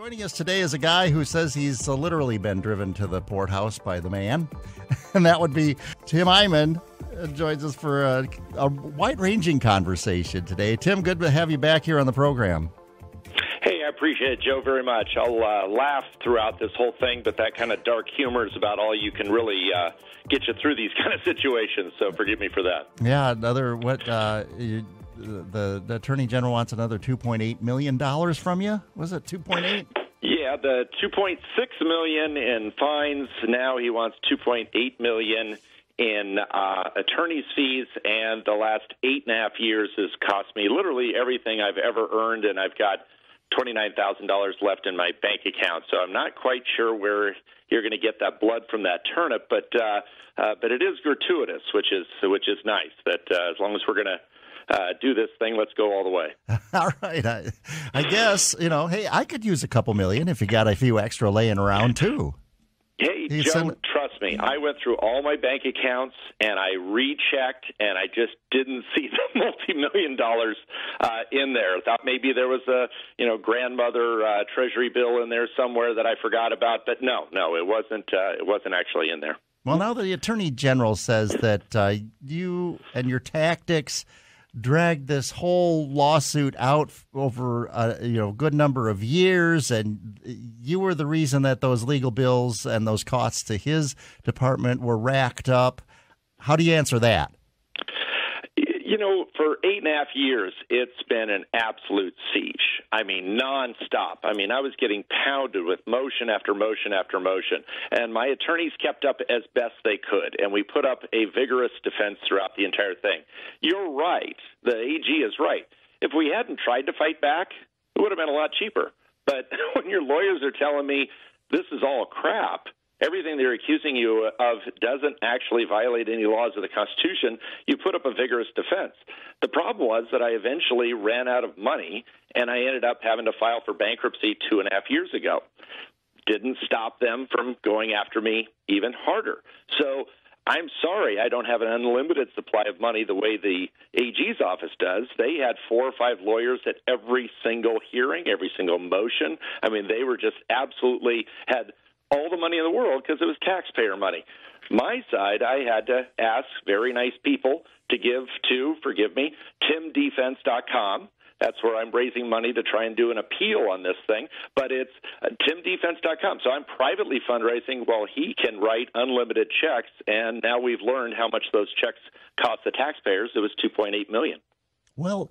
Joining us today is a guy who says he's literally been driven to the poorhouse by the man, and that would be Tim Eyman. Joins us for a wide-ranging conversation today. Tim, good to have you back here on the program. Hey, I appreciate it, Joe, very much. I'll laugh throughout this whole thing, but that kind of dark humor is about all you can really get you through these kind of situations, so forgive me for that. Yeah, the Attorney General wants another $2.8 million from you? Was it 2.8? Yeah, the $2.6 million in fines. Now he wants $2.8 million in attorney's fees, and the last 8.5 years has cost me literally everything I've ever earned, and I've got $29,000 left in my bank account. So I'm not quite sure where you're going to get that blood from that turnip, but it is gratuitous, which is nice. That as long as we're going to do this thing, let's go all the way. All right. I guess, hey, I could use a couple million if you got a few extra laying around, too. Hey, Joe, trust me, I went through all my bank accounts, and I rechecked, and I just didn't see the multi-million dollars in there. I thought maybe there was a grandmother treasury bill in there somewhere that I forgot about, but no, it wasn't actually in there. Well, now the Attorney General says that you and your tactics dragged this whole lawsuit out over a good number of years, and you were the reason that those legal bills and those costs to his department were racked up. How do you answer that? For 8.5 years, it's been an absolute siege. I mean, nonstop. I mean, I was getting pounded with motion after motion after motion, and my attorneys kept up as best they could, and we put up a vigorous defense throughout the entire thing. You're right. The AG is right. If we hadn't tried to fight back, it would have been a lot cheaper. But when your lawyers are telling me this is all crap, everything they're accusing you of doesn't actually violate any laws of the Constitution, you put up a vigorous defense. The problem was that I eventually ran out of money, and I ended up having to file for bankruptcy 2.5 years ago. Didn't stop them from going after me even harder. So I'm sorry I don't have an unlimited supply of money the way the AG's office does. They had 4 or 5 lawyers at every single hearing, every single motion. I mean, they were just absolutely had all the money in the world because it was taxpayer money. My side, I had to ask very nice people to give to, forgive me, timdefense.com. That's where I'm raising money to try and do an appeal on this thing. But it's timdefense.com. So I'm privately fundraising while he can write unlimited checks. And now we've learned how much those checks cost the taxpayers. It was $2.8 million. Well,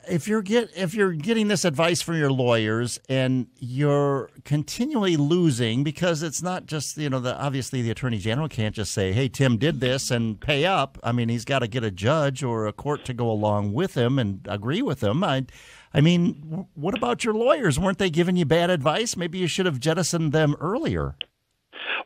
if you're getting this advice from your lawyers and you're continually losing, because it's not just obviously the Attorney General can't just say, hey, Tim did this and pay up. I mean, he's got to get a judge or a court to go along with him and agree with him. I mean, what about your lawyers? Weren't they giving you bad advice? Maybe you should have jettisoned them earlier.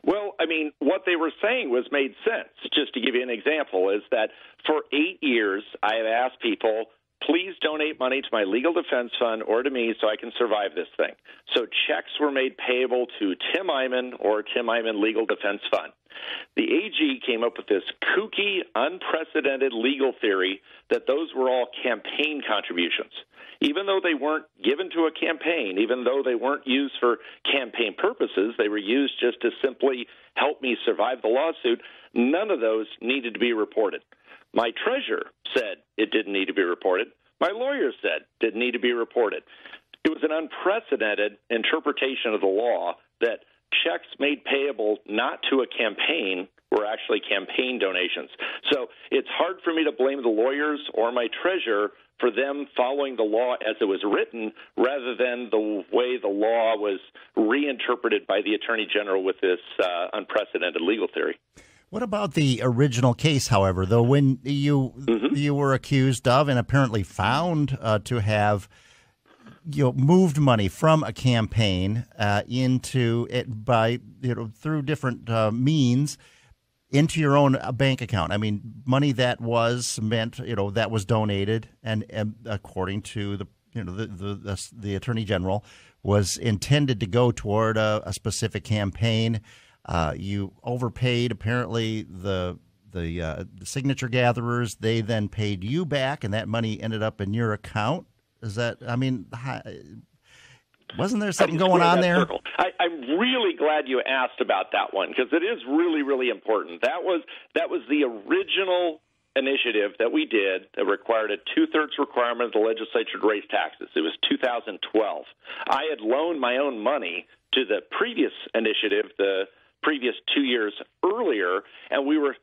Well, I mean, what they were saying made sense. Just to give you an example, is that for 8 years I have asked people, please donate money to my legal defense fund or to me so I can survive this thing. So checks were made payable to Tim Eyman or Tim Eyman Legal Defense Fund. The AG came up with this kooky, unprecedented legal theory that those were all campaign contributions. Even though they weren't given to a campaign, even though they weren't used for campaign purposes, they were used just to simply help me survive the lawsuit, none of those needed to be reported. My treasurer said it didn't need to be reported. My lawyer said it didn't need to be reported. It was an unprecedented interpretation of the law that checks made payable not to a campaign were actually campaign donations. So it's hard for me to blame the lawyers or my treasurer for them following the law as it was written rather than the way the law was reinterpreted by the Attorney General with this unprecedented legal theory. What about the original case, however, though, when you were accused of and apparently found to have moved money from a campaign into it by through different means into your own bank account? I mean, money that was meant that was donated and according to the Attorney General was intended to go toward a specific campaign. You overpaid, apparently, the signature gatherers. They then paid you back, and that money ended up in your account. Is that, I mean, Wasn't there something going on there? Circle. I'm really glad you asked about that one because it is really, really important. That was the original initiative that we did that required a 2/3 requirement of the legislature to raise taxes. It was 2012. I had loaned my own money to the previous initiative, the previous 2 years earlier, and we were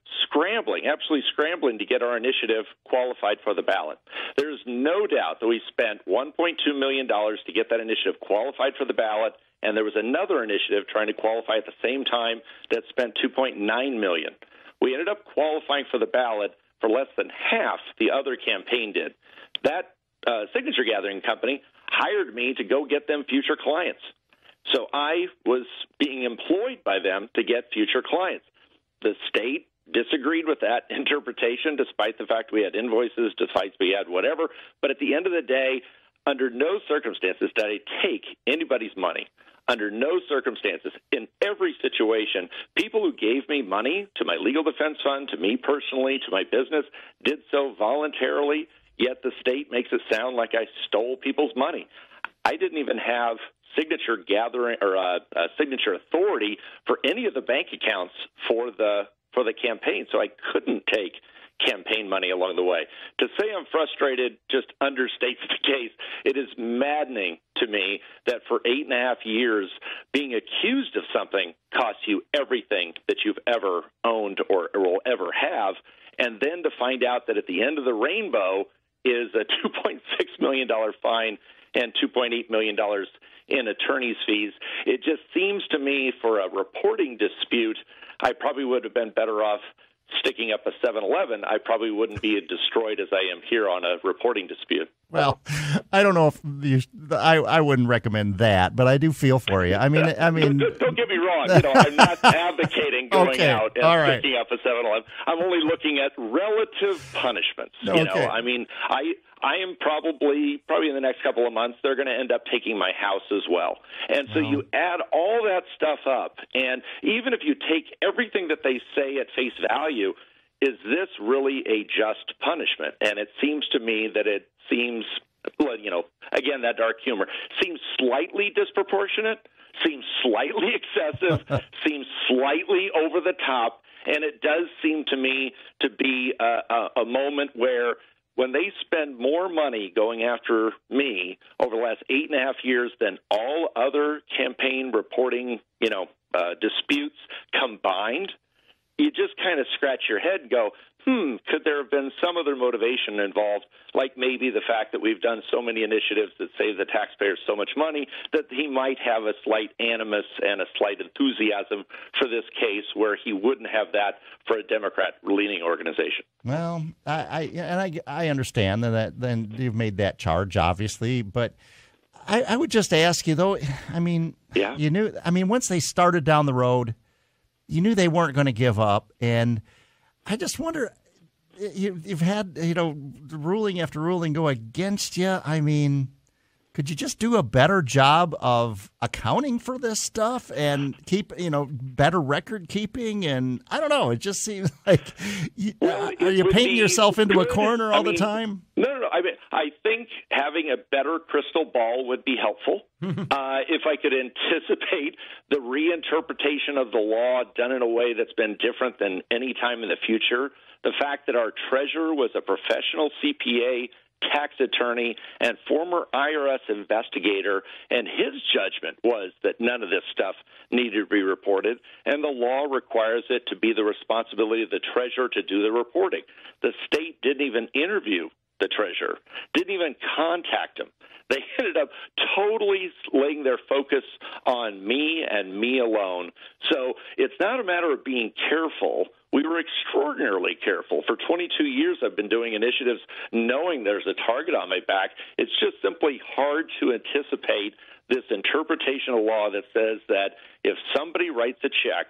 absolutely scrambling to get our initiative qualified for the ballot. There's no doubt that we spent $1.2 million to get that initiative qualified for the ballot, and there was another initiative trying to qualify at the same time that spent $2.9 million. We ended up qualifying for the ballot for less than half the other campaign did. That signature gathering company hired me to go get them future clients. So I was being employed by them to get future clients. The state disagreed with that interpretation, despite the fact we had invoices, despite we had whatever. But at the end of the day, under no circumstances did I take anybody's money. Under no circumstances, in every situation, people who gave me money to my legal defense fund, to me personally, to my business, did so voluntarily, yet the state makes it sound like I stole people's money. I didn't even have signature gathering or signature authority for any of the bank accounts for the campaign, so I couldn't take campaign money along the way. To say I'm frustrated just understates the case. It is maddening to me that for 8.5 years, being accused of something costs you everything that you've ever owned or will ever have, and then to find out that at the end of the rainbow is a $2.6 million fine and $2.8 million in attorney's fees. It just seems to me for a reporting dispute, I probably would have been better off sticking up a 7-Eleven. I probably wouldn't be as destroyed as I am here on a reporting dispute. Well, I don't know if I wouldn't recommend that, but I do feel for you. I mean, don't get me wrong. I'm not advocating going out and picking up a 7-Eleven. I'm only looking at relative punishments. I am probably in the next couple of months, they're going to end up taking my house as well. And so you add all that stuff up, and even if you take everything that they say at face value, is this really a just punishment? And it seems to me that it seems, again, that dark humor, seems slightly disproportionate, seems slightly excessive, seems slightly over the top, and it does seem to me to be a moment where when they spend more money going after me over the last 8.5 years than all other campaign reporting, disputes combined, you just kind of scratch your head and go, could there have been some other motivation involved, like maybe the fact that we've done so many initiatives that save the taxpayers so much money that he might have a slight animus and a slight enthusiasm for this case where he wouldn't have that for a Democrat-leaning organization. Well, I understand that then you've made that charge, obviously, but I would just ask you, though, you knew, once they started down the road, you knew they weren't going to give up, and I just wonder, you've had, ruling after ruling go against you. Could you just do a better job of accounting for this stuff and keep, better record keeping? And I don't know. It just seems like are you painting yourself into a corner all the time? No. I think having a better crystal ball would be helpful. If I could anticipate the reinterpretation of the law done in a way that's been different than any time in the future, the fact that our treasurer was a professional CPA, tax attorney, and former IRS investigator, and his judgment was that none of this stuff needed to be reported, and the law requires it to be the responsibility of the treasurer to do the reporting. The state didn't even interview the treasurer, didn't even contact him. They ended up totally laying their focus on me and me alone. So it's not a matter of being careful. We were extraordinarily careful. For 22 years, I've been doing initiatives knowing there's a target on my back. It's just simply hard to anticipate this interpretation of law that says that if somebody writes a check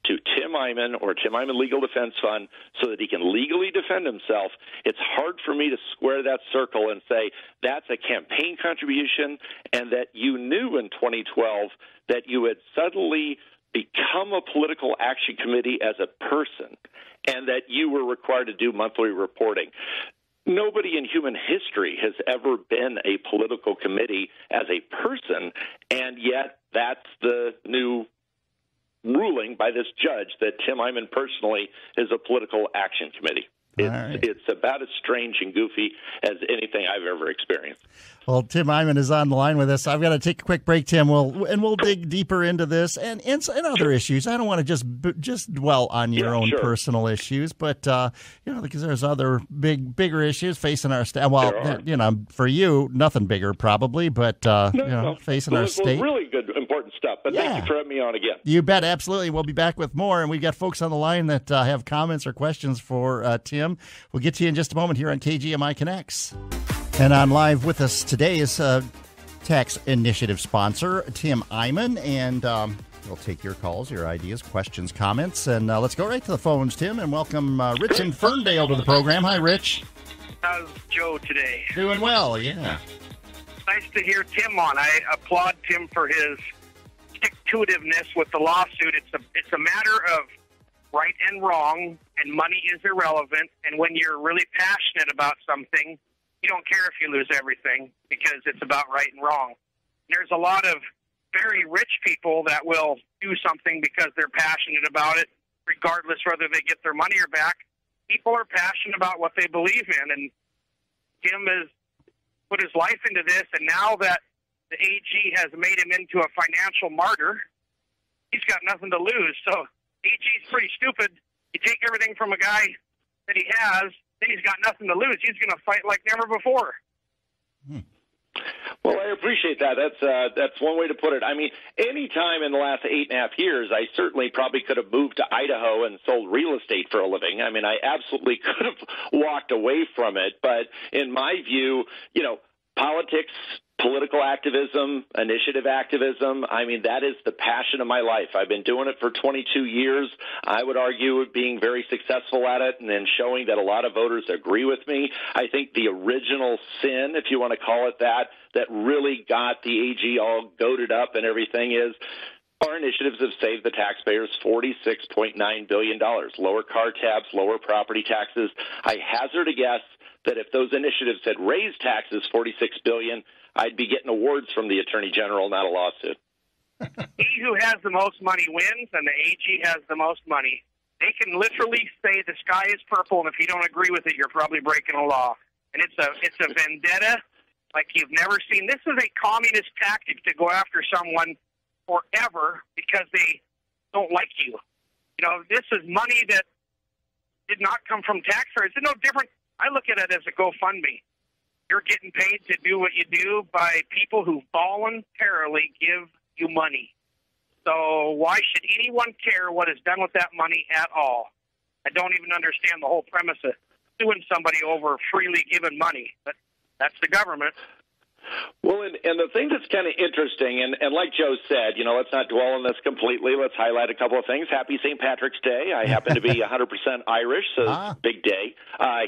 to Tim Eyman or Tim Eyman Legal Defense Fund so that he can legally defend himself, it's hard for me to square that circle and say that's a campaign contribution and that you knew in 2012 that you had suddenly become a political action committee as a person and that you were required to do monthly reporting. Nobody in human history has ever been a political committee as a person, and yet that's the new ruling by this judge that Tim Eyman personally is a political action committee. It's about as strange and goofy as anything I've ever experienced. Well, Tim Eyman is on the line with us. I've got to take a quick break, Tim. We'll dig deeper into this and other issues. I don't want to just dwell on your own personal issues, but because there's other bigger issues facing our state. Well, for you, nothing bigger probably, but facing our state. Really good, important stuff. But thank you for having me on again. You bet, absolutely. We'll be back with more, and we got folks on the line that have comments or questions for Tim. We'll get to you in just a moment here on KGMI Connects. And on live with us today is tax initiative sponsor Tim Eyman, and we'll take your calls, your ideas, questions, comments, and let's go right to the phones, Tim, and welcome Rich in Ferndale to the program. Hi, Rich. How's Joe today? Doing well, yeah. Nice to hear Tim on. I applaud Tim for his stick-to-itiveness with the lawsuit. It's a matter of right and wrong, and money is irrelevant, and when you're really passionate about something, you don't care if you lose everything because it's about right and wrong. There's a lot of very rich people that will do something because they're passionate about it, regardless whether they get their money or back. People are passionate about what they believe in, and Tim has put his life into this, and now that the AG has made him into a financial martyr, he's got nothing to lose. So AG's pretty stupid. You take everything from a guy that he has, then he's got nothing to lose. He's going to fight like never before. Well, I appreciate that. That's one way to put it. I mean, any time in the last 8.5 years, I certainly probably could have moved to Idaho and sold real estate for a living. I mean, I absolutely could have walked away from it. But in my view, politics, political activism, initiative activism, I mean, that is the passion of my life. I've been doing it for 22 years. I would argue being very successful at it and then showing that a lot of voters agree with me. I think the original sin, if you want to call it that really got the AG all goated up and everything is our initiatives have saved the taxpayers $46.9 billion, lower car tabs, lower property taxes. I hazard a guess that if those initiatives had raised taxes $46 billion, I'd be getting awards from the Attorney General, not a lawsuit. He who has the most money wins, and the AG has the most money. They can literally say the sky is purple, and if you don't agree with it, you're probably breaking a law. And it's a vendetta like you've never seen. This is a communist tactic to go after someone forever because they don't like you. This is money that did not come from taxpayers. It's no different. I look at it as a GoFundMe. You're getting paid to do what you do by people who voluntarily give you money. So why should anyone care what is done with that money at all? I don't even understand the whole premise of suing somebody over freely given money. But that's the government. Well, and the thing that's kind of interesting, and like Joe said, let's not dwell on this completely. Let's highlight a couple of things. Happy St. Patrick's Day. I happen to be 100% Irish, so big day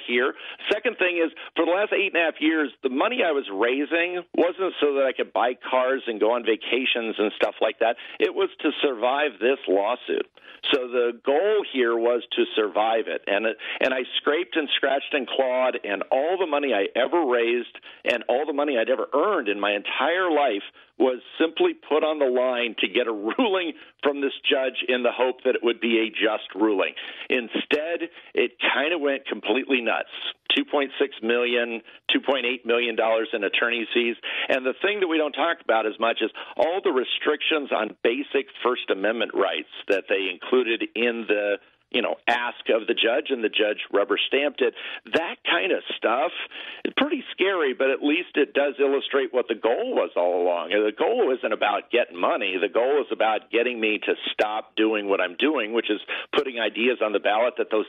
here. Second thing is, for the last 8.5 years, the money I was raising wasn't so that I could buy cars and go on vacations and stuff like that. It was to survive this lawsuit. So the goal here was to survive it. And I scraped and scratched and clawed, and all the money I ever raised and all the money I'd ever earned in my entire life was simply put on the line to get a ruling from this judge in the hope that it would be a just ruling. Instead, it kind of went completely nuts. $2.6 million, $2.8 million in attorney's fees. And the thing that we don't talk about as much is all the restrictions on basic First Amendment rights that they included in the ask of the judge, and the judge rubber stamped it. That kind of stuff is pretty scary, but at least it does illustrate what the goal was all along. The goal isn't about getting money. The goal is about getting me to stop doing what I'm doing, which is putting ideas on the ballot that those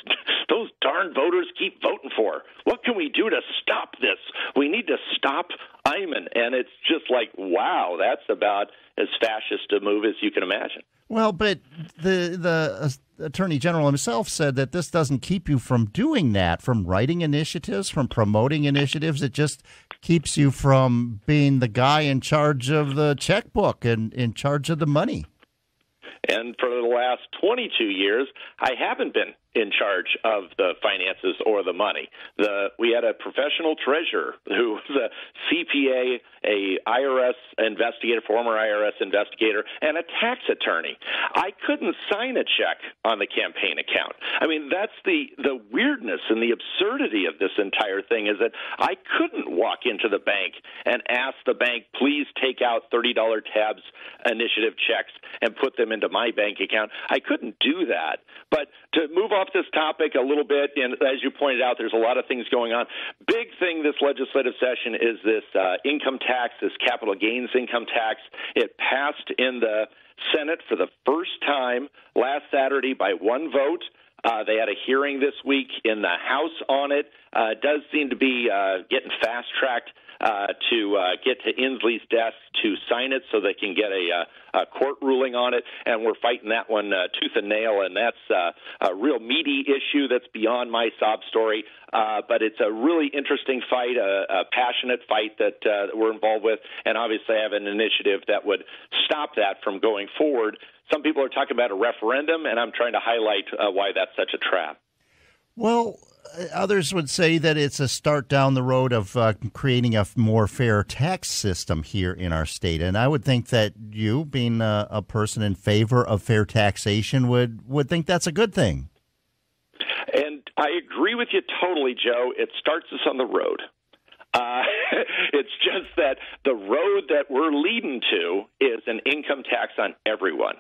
darn voters keep voting for. What can we do to stop this? We need to stop Eyman. And it's just like, wow, that's about as fascist a move as you can imagine. Well, but the Attorney General himself said that this doesn't keep you from doing that, from writing initiatives, from promoting initiatives. It just keeps you from being the guy in charge of the checkbook and in charge of the money. And for the last 22 years, I haven't been in charge of the finances or the money. We had a professional treasurer who was a CPA, a IRS investigator, former IRS investigator, and a tax attorney. I couldn't sign a check on the campaign account. I mean, that's the weirdness and the absurdity of this entire thing, is that I couldn't walk into the bank and ask the bank, please take out $30 tabs initiative checks and put them into my bank account. I couldn't do that. But to move off this topic a little bit, and as you pointed out, there's a lot of things going on. Big thing this legislative session is this income tax, this capital gains income tax. It passed in the Senate for the first time last Saturday by one vote. They had a hearing this week in the House on it. It does seem to be getting fast-tracked to get to Inslee's desk to sign it so they can get a court ruling on it, and we're fighting that one tooth and nail, and that's a real meaty issue that's beyond my sob story, but it's a really interesting fight, a passionate fight that we're involved with, and obviously I have an initiative that would stop that from going forward. Some people are talking about a referendum, and I'm trying to highlight why that's such a trap. Well, others would say that it's a start down the road of creating a more fair tax system here in our state. And I would think that you, being a person in favor of fair taxation, would think that's a good thing. And I agree with you totally, Joe. It starts us on the road. It's just that the road that we're leading to is an income tax on everyone.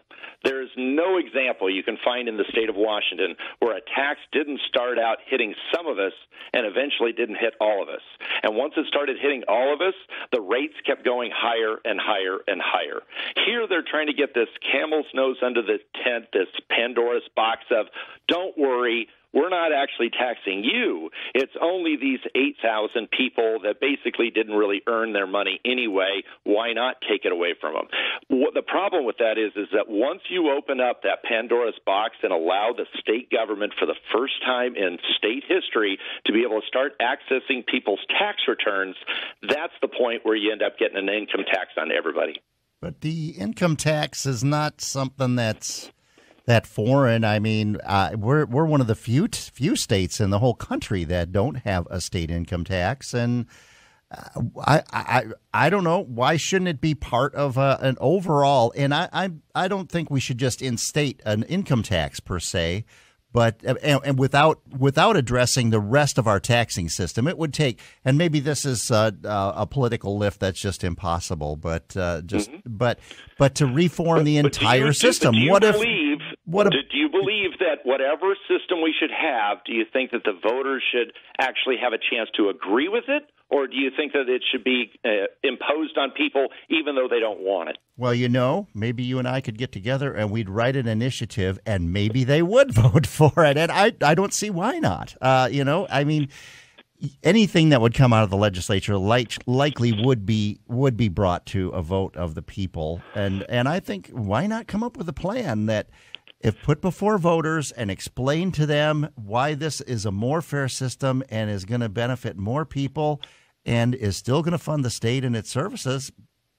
There's no example you can find in the state of Washington where a tax didn't start out hitting some of us and eventually didn't hit all of us. And once it started hitting all of us, the rates kept going higher and higher and higher. Here they're trying to get this camel's nose under the tent, this Pandora's box of, don't worry, we're not actually taxing you. It's only these 8,000 people that basically didn't really earn their money anyway. Why not take it away from them? The problem with that is that once you open up that Pandora's box and allow the state government for the first time in state history to be able to start accessing people's tax returns, that's the point where you end up getting an income tax on everybody. But the income tax is not something that's that foreign. I mean, we're one of the few states in the whole country that don't have a state income tax, and I don't know, why shouldn't it be part of an overall? And I don't think we should just instate an income tax per se, but and without addressing the rest of our taxing system. It would take, and maybe this is a political lift that's just impossible, but but to reform the entire system. Do you believe that whatever system we should have, do you think that the voters should actually have a chance to agree with it? Or do you think that it should be imposed on people even though they don't want it? Well, maybe you and I could get together and we'd write an initiative and maybe they would vote for it. And I don't see why not. I mean, anything that would come out of the legislature likely would be brought to a vote of the people. And I think, why not come up with a plan that, if put before voters and explain to them why this is a more fair system and is going to benefit more people and is still going to fund the state and its services,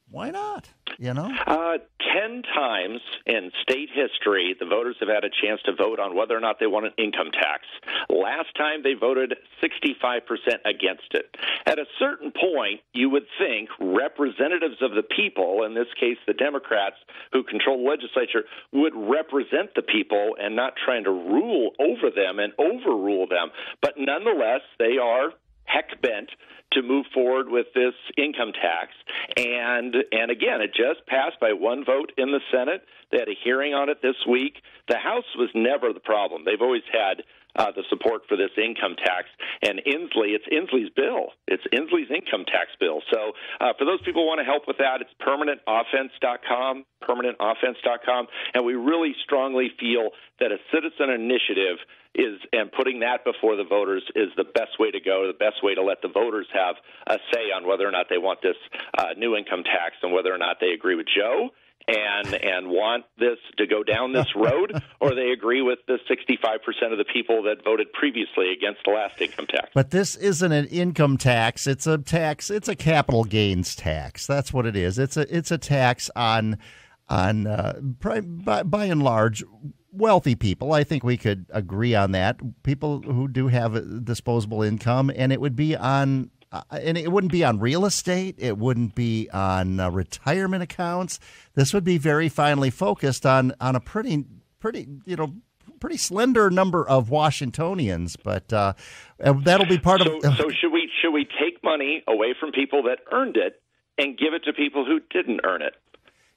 why not? 10 times in state history, the voters have had a chance to vote on whether or not they want an income tax. Last time they voted 65% against it. At a certain point, you would think representatives of the people, in this case the Democrats who control the legislature, would represent the people and not trying to rule over them and overrule them. But nonetheless, they are heck bent to move forward with this income tax. And again, it just passed by one vote in the Senate. They had a hearing on it this week. The House was never the problem. They've always had the support for this income tax. And it's Inslee's bill. It's Inslee's income tax bill. So for those people who want to help with that, it's permanentoffense.com, permanentoffense.com. And we really strongly feel that a citizen initiative and putting that before the voters is the best way to go, the best way to let the voters have a say on whether or not they want this new income tax and whether or not they agree with Joe and want this to go down this road, or they agree with the 65% of the people that voted previously against the last income tax. But this isn't an income tax. It's a tax. It's a capital gains tax. That's what it is. It's a tax on by and large, wealthy people. I think we could agree on that. People who do have a disposable income, and it would be on, and it wouldn't be on real estate. It wouldn't be on retirement accounts. This would be very finely focused on a pretty slender number of Washingtonians. But that'll be part of. So should we take money away from people that earned it and give it to people who didn't earn it?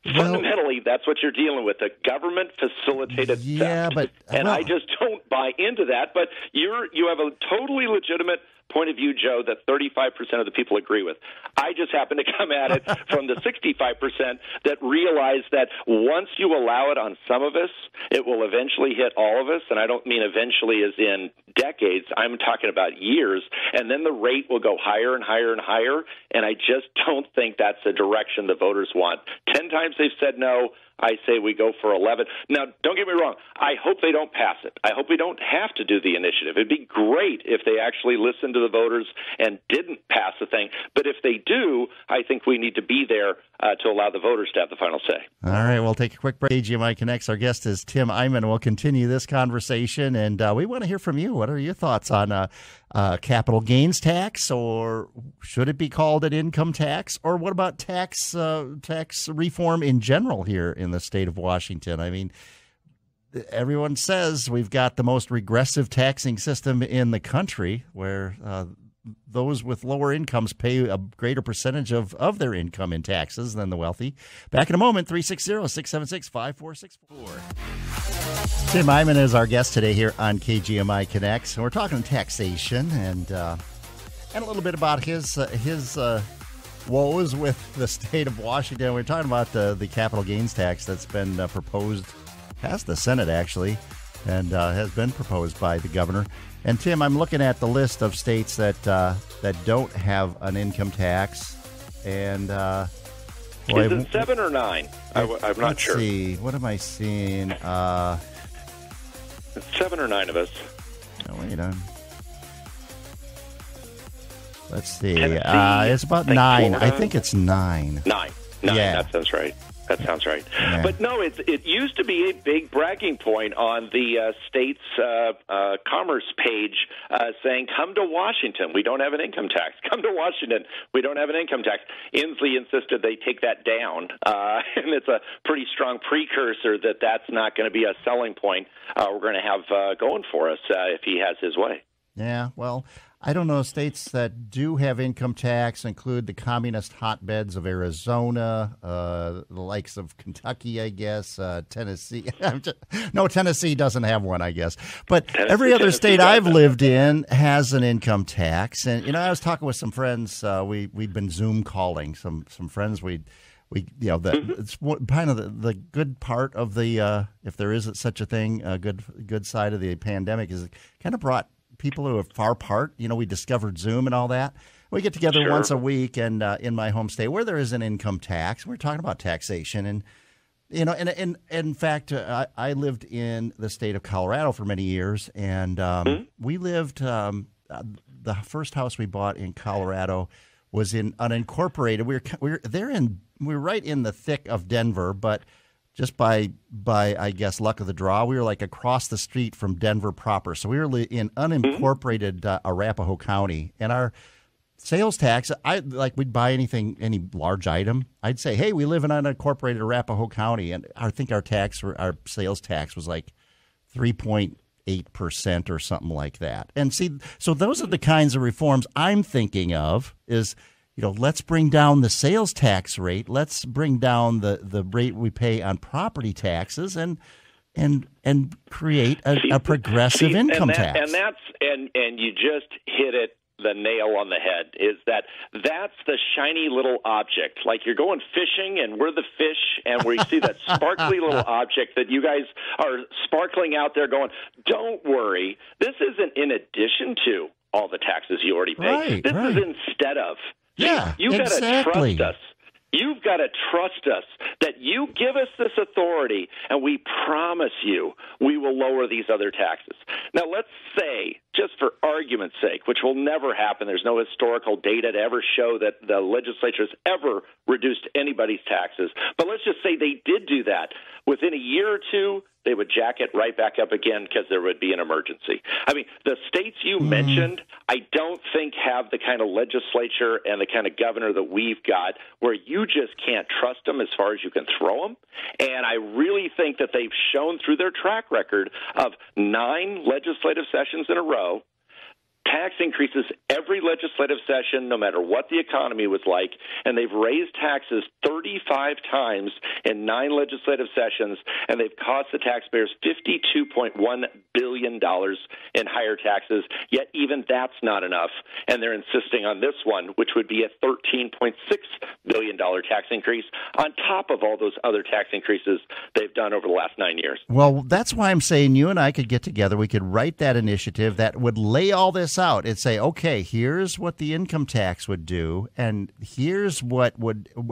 Fundamentally, that's what you're dealing with, a government-facilitated theft. And I just don't buy into that. But you have a totally legitimate point of view, Joe, that 35% of the people agree with. I just happen to come at it from the 65% that realize that once you allow it on some of us, it will eventually hit all of us. And I don't mean eventually as in decades. I'm talking about years. And then the rate will go higher and higher and higher. And I just don't think that's the direction the voters want. 10 times they've said no. I say we go for 11. Now, don't get me wrong. I hope they don't pass it. I hope we don't have to do the initiative. It'd be great if they actually listened to the voters and didn't pass the thing. But if they do, I think we need to be there to allow the voters to have the final say. All right, we'll take a quick break. KGMI Connects. Our guest is Tim Eyman. We'll continue this conversation, and we want to hear from you. What are your thoughts on capital gains tax, or should it be called an income tax, or what about tax reform in general here in the state of Washington? I mean, everyone says we've got the most regressive taxing system in the country, where those with lower incomes pay a greater percentage of their income in taxes than the wealthy. Back in a moment, 360-676-5464. Tim Eyman is our guest today here on KGMI Connects, and we're talking taxation and a little bit about his woes with the state of Washington. We're talking about the capital gains tax that's been proposed past the Senate, actually, and has been proposed by the governor. And Tim, I'm looking at the list of states that don't have an income tax, and is it 7 or 9? I'm not sure. Let's see. What am I seeing? It's 7 or 9 of us. Oh, wait on. Let's see. It's about 9. Florida. I think it's 9. 9. Yeah. That sounds right. Yeah. But no, it used to be a big bragging point on the state's commerce page saying, come to Washington, we don't have an income tax. Come to Washington, we don't have an income tax. Inslee insisted they take that down, and it's a pretty strong precursor that that's not going to be a selling point we're going to have going for us if he has his way. Yeah, well, I don't know. States that do have income tax include the communist hotbeds of Arizona, the likes of Kentucky, I guess, Tennessee. No, Tennessee doesn't have one, I guess. But every other state I've lived in has an income tax. And, I was talking with some friends. We've been Zoom calling some friends. It's kind of the good part of the, if there is such a thing, a good side of the pandemic is it kind of brought people who are far apart. We discovered Zoom and all that. We get together once a week, and in my home state where there is an income tax, we're talking about taxation. And, and in fact, I lived in the state of Colorado for many years, and we lived, the first house we bought in Colorado was in unincorporated. We were right in the thick of Denver, but just by I guess luck of the draw, we were like across the street from Denver proper. So we were in unincorporated Arapahoe County, and our sales tax, we'd buy any large item, I'd say, hey, we live in unincorporated Arapahoe County, and I think our sales tax was like 3.8% or something like that. And see, so those are the kinds of reforms I'm thinking of is, let's bring down the sales tax rate. Let's bring down the rate we pay on property taxes and create a progressive income tax. And you just hit it the nail on the head. Is that's the shiny little object. Like you're going fishing and we're the fish, and we see that sparkly little object that you guys are sparkling out there going, don't worry, this isn't in addition to all the taxes you already pay. Right, this is instead of. Yeah, You've got to exactly. trust us. You've got to trust us that you give us this authority, and we promise you we will lower these other taxes. Now, let's say, just for argument's sake, which will never happen, there's no historical data to ever show that the legislature has ever reduced anybody's taxes, but let's just say they did do that. Within a year or two, they would jack it right back up again because there would be an emergency. I mean, the states you mentioned, I don't think have the kind of legislature and the kind of governor that we've got where you just can't trust them as far as you can throw them. And I really think that they've shown through their track record of 9 legislative sessions in a row, tax increases every legislative session, no matter what the economy was like, and they've raised taxes 35 times in 9 legislative sessions, and they've cost the taxpayers $52.1 billion in higher taxes, yet even that's not enough, and they're insisting on this one, which would be a $13.6 billion tax increase on top of all those other tax increases they've done over the last 9 years. Well, that's why I'm saying you and I could get together. We could write that initiative that would lay all this out and say, okay, here's what the income tax would do, and here's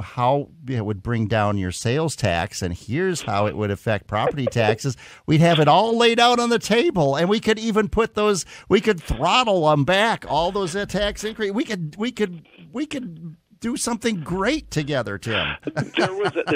how it would bring down your sales tax, and here's how it would affect property taxes. We'd have it all laid out on the table, and we could even we could throttle them back, all those tax increase. We could do something great together, Tim. There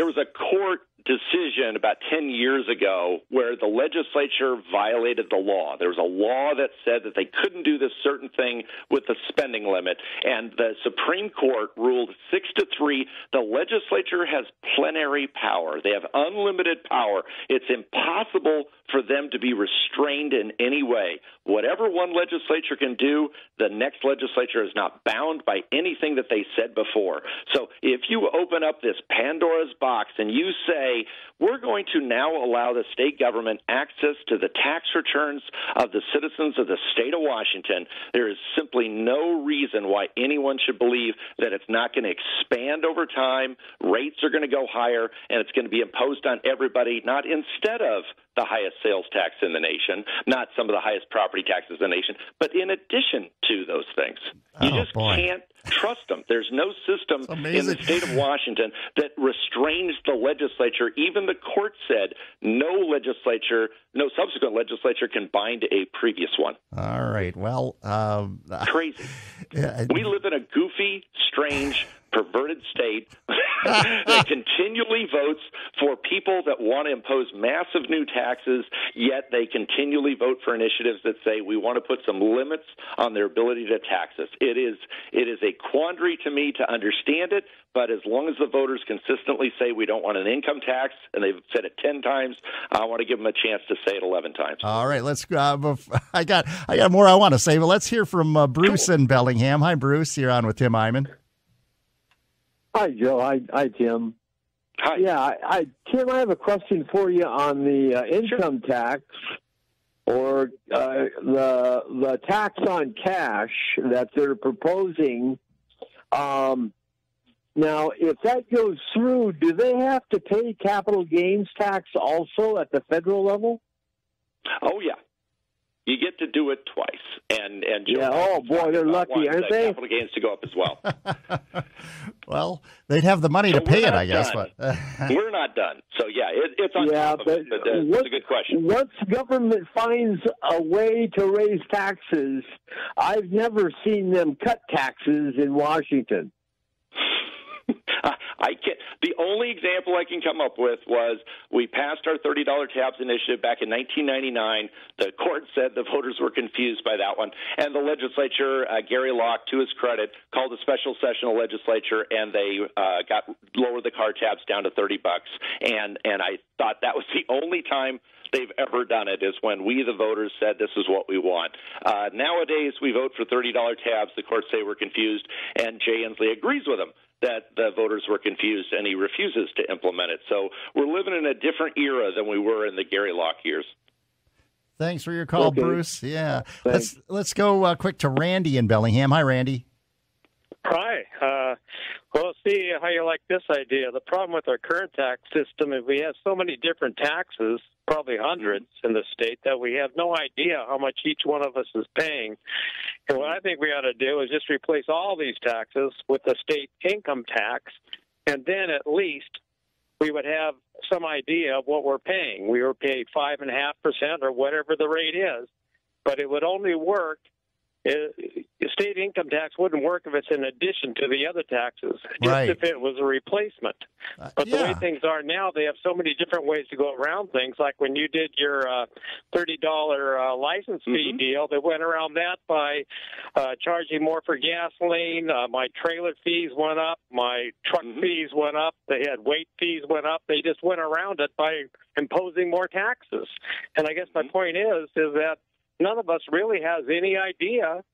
was a court decision about 10 years ago where the legislature violated the law. There was a law that said that they couldn't do this certain thing with the spending limit, and the Supreme Court ruled 6-3. The legislature has plenary power. They have unlimited power. It's impossible for them to be restrained in any way. Whatever one legislature can do, the next legislature is not bound by anything that they said before. So if you open up this Pandora's box and you say, we're going to now allow the state government access to the tax returns of the citizens of the state of Washington, there is simply no reason why anyone should believe that it's not going to expand over time, rates are going to go higher, and it's going to be imposed on everybody, not instead of the highest sales tax in the nation, not some of the highest property taxes in the nation, but in addition to those things. You can't trust them. There's no system in the state of Washington that restrains the legislature. Even the court said no subsequent legislature can bind a previous one. All right. Well, crazy. We live in a goofy, strange, perverted state that continually votes for people that want to impose massive new taxes, yet they continually vote for initiatives that say we want to put some limits on their ability to tax us. It is a quandary to me to understand it, but as long as the voters consistently say we don't want an income tax, and they've said it 10 times, I want to give them a chance to say it 11 times. All right, let's. I got more I want to say, but let's hear from Bruce in Bellingham. Hi, Bruce. You're on with Tim Eyman. Hi, Joe. Hi, Tim. Hi. Yeah, Tim, I have a question for you on the income tax or the tax on cash that they're proposing. Now, if that goes through, do they have to pay capital gains tax also at the federal level? Oh, yeah. You get to do it twice. And yeah, oh, boy, they're lucky, aren't they? Capital gains to go up as well. Well, they'd have the money to pay it, I guess. But we're not done. So, yeah, it's on top of it, but it's a good question. Once government finds a way to raise taxes, I've never seen them cut taxes in Washington. The only example I can come up with was we passed our $30 tabs initiative back in 1999. The court said the voters were confused by that one, and the legislature, Gary Locke, to his credit, called a special session of legislature, and they lowered the car tabs down to $30. And I thought that was the only time they've ever done it, is when we, the voters, said this is what we want. Nowadays, we vote for $30 tabs. The courts say we're confused, and Jay Inslee agrees with them that the voters were confused, and he refuses to implement it. So we're living in a different era than we were in the Gary Locke years. Thanks for your call, Bruce. Yeah. Let's go quick to Randy in Bellingham. Hi, Randy. Hi. Well, see how you like this idea. The problem with our current tax system is we have so many different taxes, probably hundreds in the state, that we have no idea how much each one of us is paying. And what I think we ought to do is just replace all these taxes with the state income tax, and then at least we would have some idea of what we're paying. We were paid 5.5% or whatever the rate is, but it would only work state income tax wouldn't work if it's in addition to the other taxes, just Right. if it was a replacement. But the way things are now, they have so many different ways to go around things. Like when you did your $30 license fee deal, they went around that by charging more for gasoline. My trailer fees went up. My truck fees went up. They had weight fees went up. They just went around it by imposing more taxes. And I guess my point is that none of us really has any idea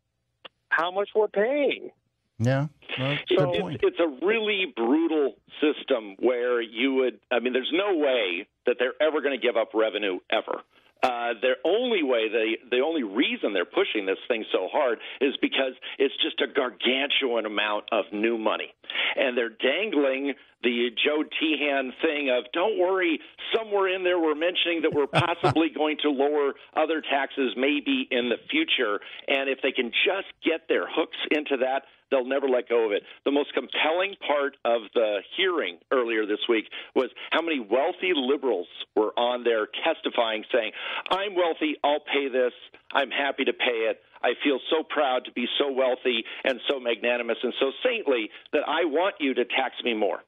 how much we're paying. Yeah. Well, So it's a really brutal system where there's no way that they're ever going to give up revenue ever. The only reason they're pushing this thing so hard is because it's just a gargantuan amount of new money. And they're dangling the Joe Teehan thing of, don't worry, somewhere in there we're mentioning that we're possibly going to lower other taxes maybe in the future. And if they can just get their hooks into that, they'll never let go of it. The most compelling part of the hearing earlier this week was how many wealthy liberals were on there testifying, saying, I'm wealthy, I'll pay this, I'm happy to pay it. I feel so proud to be so wealthy and so magnanimous and so saintly that I want you to tax me more.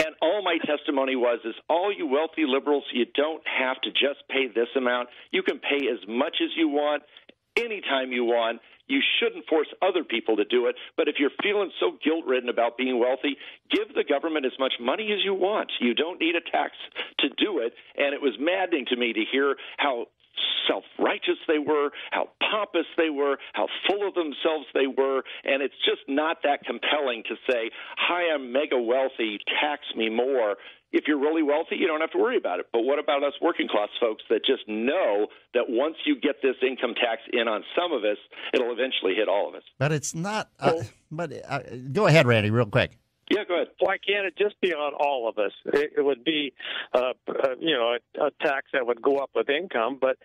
And all my testimony is all you wealthy liberals, you don't have to just pay this amount. You can pay as much as you want, anytime you want. You shouldn't force other people to do it. But if you're feeling so guilt-ridden about being wealthy, give the government as much money as you want. You don't need a tax to do it. And it was maddening to me to hear how self-righteous they were, how pompous they were, how full of themselves they were, and it's just not that compelling to say, hi, I'm mega wealthy, tax me more. If you're really wealthy, you don't have to worry about it. But what about us working class folks that just know that once you get this income tax in on some of us, it'll eventually hit all of us? But it's not go ahead, Randy, real quick. Yeah, go ahead. Why can't it just be on all of us? It would be, a tax that would go up with income, but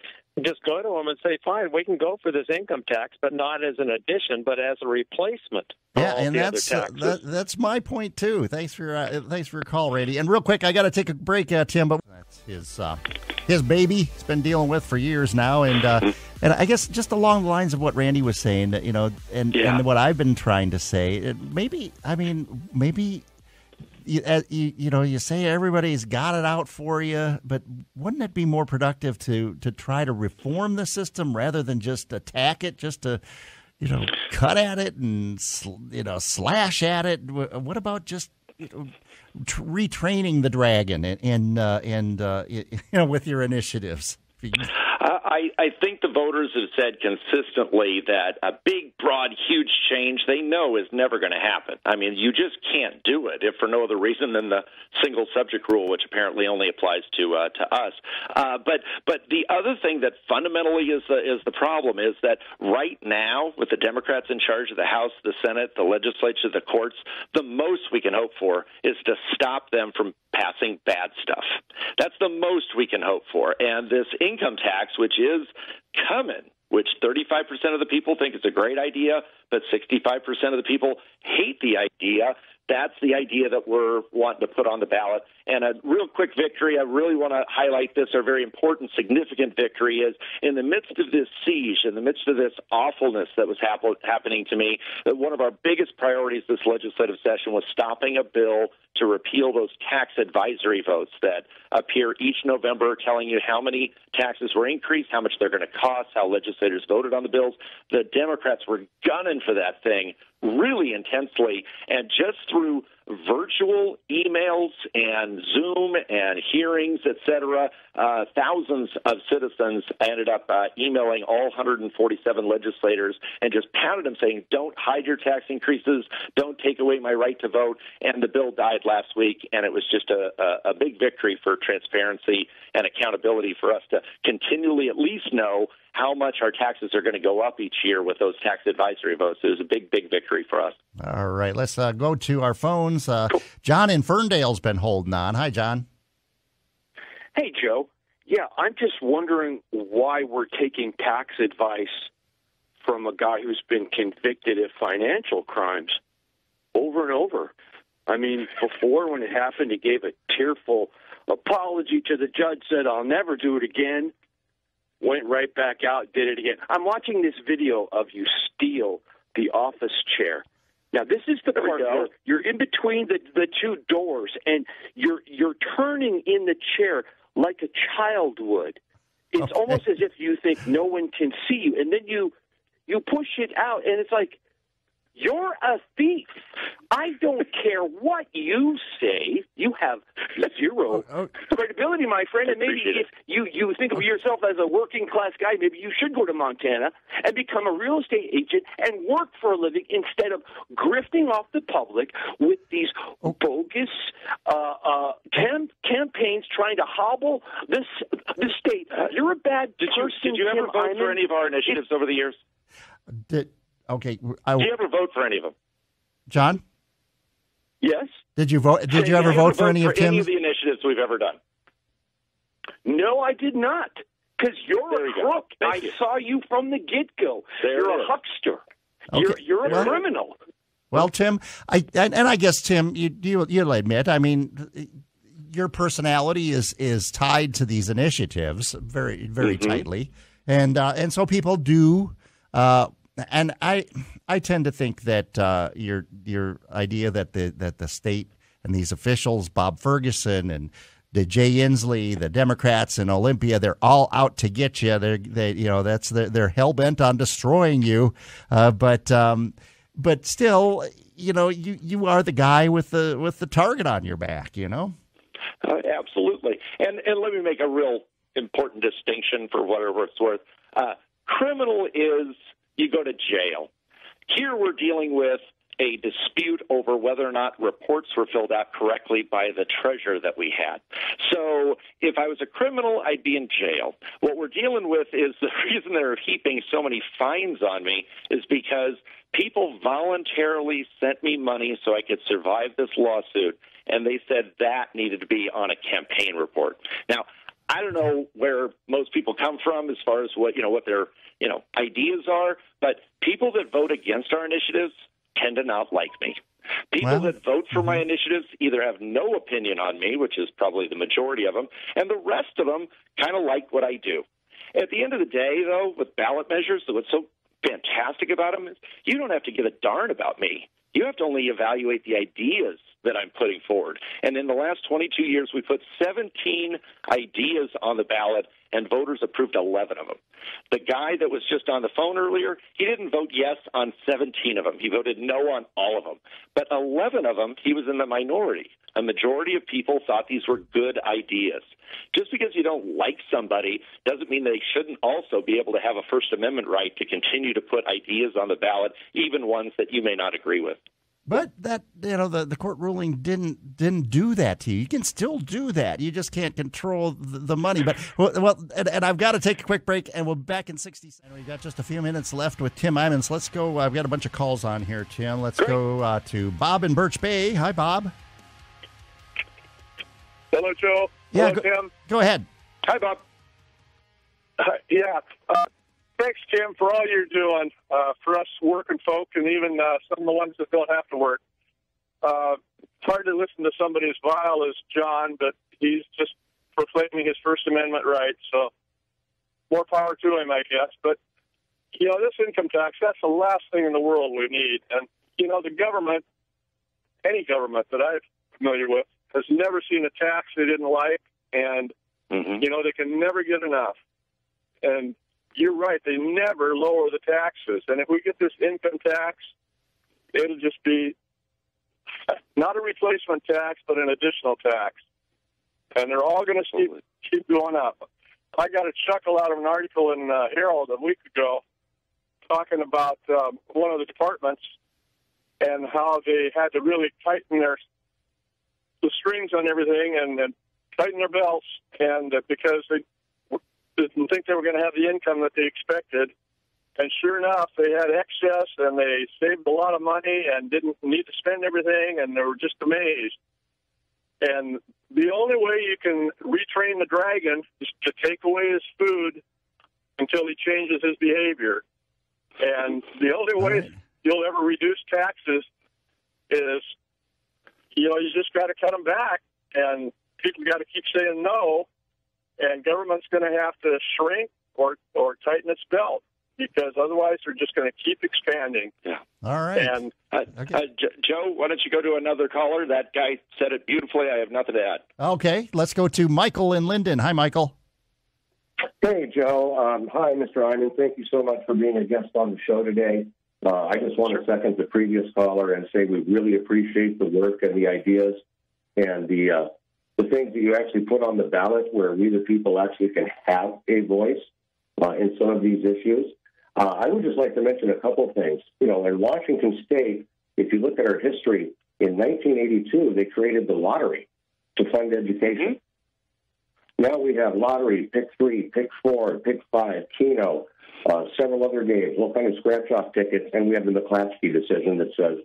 just go to them and say, fine, we can go for this income tax, but not as an addition, but as a replacement. Yeah, and that's my point too. Thanks for your call, Randy. And real quick, I got to take a break, Tim. But that's his baby. He's been dealing with for years now, and I guess just along the lines of what Randy was saying, and what I've been trying to say, maybe you say everybody's got it out for you, but wouldn't it be more productive to try to reform the system rather than just attack it, just to cut at it and slash at it? What about just retraining the dragon and with your initiatives? I think the voters have said consistently that a big, broad, huge change they know is never going to happen. I mean, you just can't do it if for no other reason than the single subject rule, which apparently only applies to us. But the other thing that fundamentally is the problem is that right now, with the Democrats in charge of the House, the Senate, the legislature, the courts, the most we can hope for is to stop them from passing bad stuff. That's the most we can hope for. And this income tax, which is coming, which 35% of the people think is a great idea, but 65% of the people hate the idea. That's the idea that we're wanting to put on the ballot. And a real quick victory, I really want to highlight this, a very important, significant victory is in the midst of this siege, in the midst of this awfulness that was happening to me, that one of our biggest priorities this legislative session was stopping a bill to repeal those tax advisory votes that appear each November telling you how many taxes were increased, how much they're going to cost, how legislators voted on the bills. The Democrats were gunning for that thing really intensely, and just through virtual emails and Zoom and hearings, et cetera, thousands of citizens ended up emailing all 147 legislators and just pounded them saying, don't hide your tax increases, don't take away my right to vote. And the bill died last week, and it was just a big victory for transparency and accountability for us to continually at least know how much our taxes are going to go up each year with those tax advisory votes. It was a big, big victory for us. All right, let's go to our phones. Cool. John in Ferndale's been holding on. Hi, John. Hey, Joe. Yeah, I'm just wondering why we're taking tax advice from a guy who's been convicted of financial crimes over and over. I mean, before when it happened, he gave a tearful apology to the judge, said, I'll never do it again. went right back out, did it again. I'm watching this video of you steal the office chair. Now, this is the part where you're in between the two doors, and you're turning in the chair like a child would. It's almost as if you think no one can see you, and then you push it out, and it's like, you're a thief. I don't care what you say. You have zero credibility, my friend. And maybe if you think of yourself as a working-class guy, maybe you should go to Montana and become a real estate agent and work for a living instead of grifting off the public with these bogus campaigns trying to hobble the state. You're a bad person. Did you ever vote for any of our initiatives over the years? Okay. Did you ever vote for any of them? John? Yes. Did you vote? Did you ever vote for any of Tim's? Any of the initiatives we've ever done? No, I did not. Because you're a crook. I saw you from the get-go. You're a huckster. Okay. You're a criminal. Well, Tim, I guess, Tim, you'll admit, I mean, your personality is tied to these initiatives very, very tightly. And so people do and I tend to think that your idea that the state and these officials, Bob Ferguson and the Jay Inslee, the Democrats in Olympia, they're all out to get you. They're hell bent on destroying you. But still, you are the guy with the target on your back. Absolutely. And let me make a real important distinction for whatever it's worth. Criminal is you go to jail. Here we're dealing with a dispute over whether or not reports were filled out correctly by the treasurer that we had. So if I was a criminal, I'd be in jail. What we're dealing with is the reason they're heaping so many fines on me is because people voluntarily sent me money so I could survive this lawsuit, and they said that needed to be on a campaign report. Now, I don't know where most people come from as far as what their ideas are, but people that vote against our initiatives tend to not like me. People that vote for my initiatives either have no opinion on me, which is probably the majority of them, and the rest of them kind of like what I do. At the end of the day, though, with ballot measures, what's so fantastic about them is you don't have to give a darn about me. You have to only evaluate the ideas that I'm putting forward. And in the last 22 years, we put 17 ideas on the ballot, and voters approved 11 of them. The guy that was just on the phone earlier, he didn't vote yes on 17 of them. He voted no on all of them. But 11 of them, he was in the minority. A majority of people thought these were good ideas. Just because you don't like somebody doesn't mean they shouldn't also be able to have a First Amendment right to continue to put ideas on the ballot, even ones that you may not agree with. But that the court ruling didn't do that to you. You can still do that. You just can't control the money. But and I've got to take a quick break, and we'll be back in 60 seconds. We've got just a few minutes left with Tim Eyman. So let's go. I've got a bunch of calls on here, Tim. Let's go to Bob in Birch Bay. Hi, Bob. Hello, Joe. Yeah, hello, Tim. Go ahead. Hi, Bob. Thanks, Tim, for all you're doing for us working folk and even some of the ones that don't have to work. It's hard to listen to somebody as vile as John, but he's just proclaiming his First Amendment rights. So more power to him, I guess. But, this income tax, that's the last thing in the world we need. And, the government, any government that I'm familiar with, has never seen a tax they didn't like. And, they can never get enough. And you're right, they never lower the taxes. And if we get this income tax, it'll just be not a replacement tax, but an additional tax. And they're all going to keep going up. I got a chuckle out of an article in Herald a week ago talking about one of the departments and how they had to really tighten the strings on everything and tighten their belts, and because they didn't think they were going to have the income that they expected. And sure enough, they had excess, and they saved a lot of money and didn't need to spend everything, and they were just amazed. And the only way you can retrain the dragon is to take away his food until he changes his behavior. And the only way you'll ever reduce taxes is, you just got to cut them back, and people got to keep saying no. And government's going to have to shrink or tighten its belt, because otherwise they're just going to keep expanding. Yeah. All right. And Joe, why don't you go to another caller? That guy said it beautifully. I have nothing to add. Okay, let's go to Michael in Linden. Hi, Michael. Hey, Joe. Hi, Mr. Eyman. Thank you so much for being a guest on the show today. I just want to second the previous caller and say we really appreciate the work and the ideas and the things that you actually put on the ballot where we, the people, actually can have a voice in some of these issues. I would just like to mention a couple of things. You know, in Washington State, if you look at our history, in 1982, they created the lottery to fund education. Now we have lottery, pick 3, pick 4, pick 5, Keno, several other games, all kinds of scratch-off tickets, and we have the McClatchy decision that says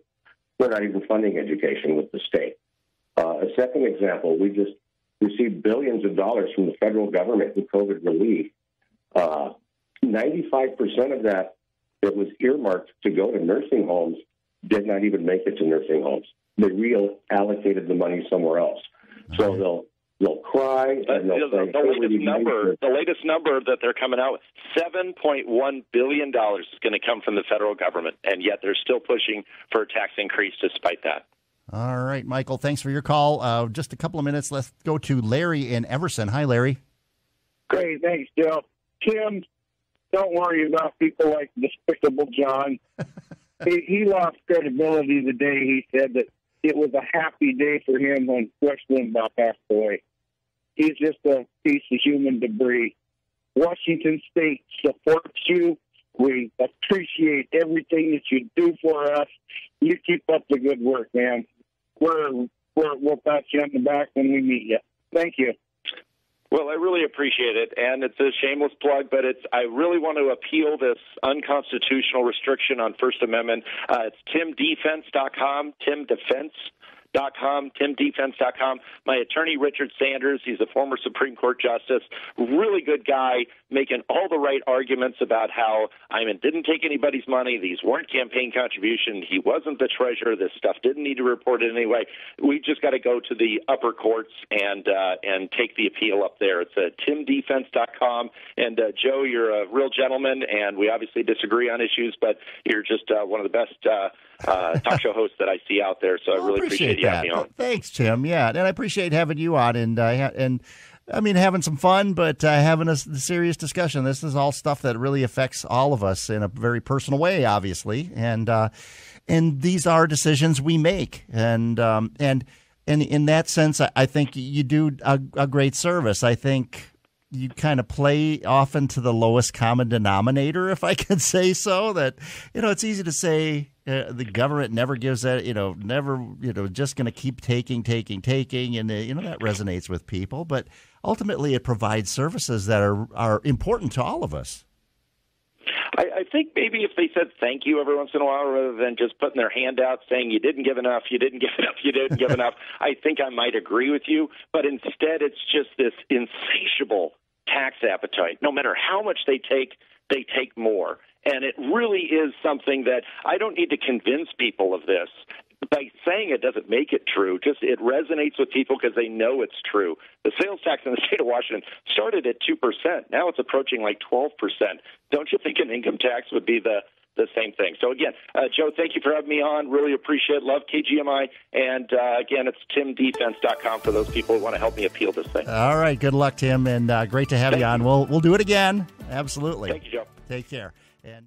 we're not even funding education with the state. A second example, we just received billions of dollars from the federal government in COVID relief. 95% of that was earmarked to go to nursing homes did not even make it to nursing homes. They reallocated the money somewhere else. So they'll cry and they'll say, the latest number that they're coming out with, $7.1 billion is going to come from the federal government, and yet they're still pushing for a tax increase despite that. All right, Michael, thanks for your call. Just a couple of minutes. Let's go to Larry in Everson. Hi, Larry. Great, thanks, Joe. Tim, don't worry about people like Despicable John. He lost credibility the day he said that it was a happy day for him when Rush Limbaugh passed away. He's just a piece of human debris. Washington State supports you. We appreciate everything that you do for us. You keep up the good work, man. We'll pat you on the back when we meet you. Thank you. Well, I really appreciate it, and it's a shameless plug, but I really want to appeal this unconstitutional restriction on First Amendment. It's timdefense.com, timdefense.com. My attorney, Richard Sanders, he's a former Supreme Court justice, really good guy, making all the right arguments about how Eyman didn't take anybody's money, these weren't campaign contributions, he wasn't the treasurer, this stuff didn't need to report it anyway. We just got to go to the upper courts and take the appeal up there. It's timdefense.com. And Joe, you're a real gentleman, and we obviously disagree on issues, but you're just one of the best talk show hosts that I see out there, so I really appreciate you having me on. Thanks, Tim. Yeah, and I appreciate having you on, and I mean, having some fun, but having a serious discussion. This is all stuff that really affects all of us in a very personal way, obviously, and these are decisions we make, and in that sense, I think you do a great service. I think you kind of play often to the lowest common denominator, if I can say so. That, it's easy to say the government never gives that, just going to keep taking, and that resonates with people. But ultimately, it provides services that are important to all of us. I think maybe if they said thank you every once in a while rather than just putting their hand out saying you didn't give enough, you didn't give enough, I think I might agree with you. But instead, it's just this insatiable tax appetite. No matter how much they take more. And it really is something that I don't need to convince people of this. By saying it doesn't make it true. Just it resonates with people because they know it's true. The sales tax in the state of Washington started at 2%. Now it's approaching like 12%. Don't you think an income tax would be the same thing? So again, Joe, thank you for having me on. Really appreciate it. Love KGMI. And again, it's timdefense.com for those people who want to help me appeal this thing. All right. Good luck, Tim. And great to have you on. We'll do it again. Absolutely. Thank you, Joe. Take care. And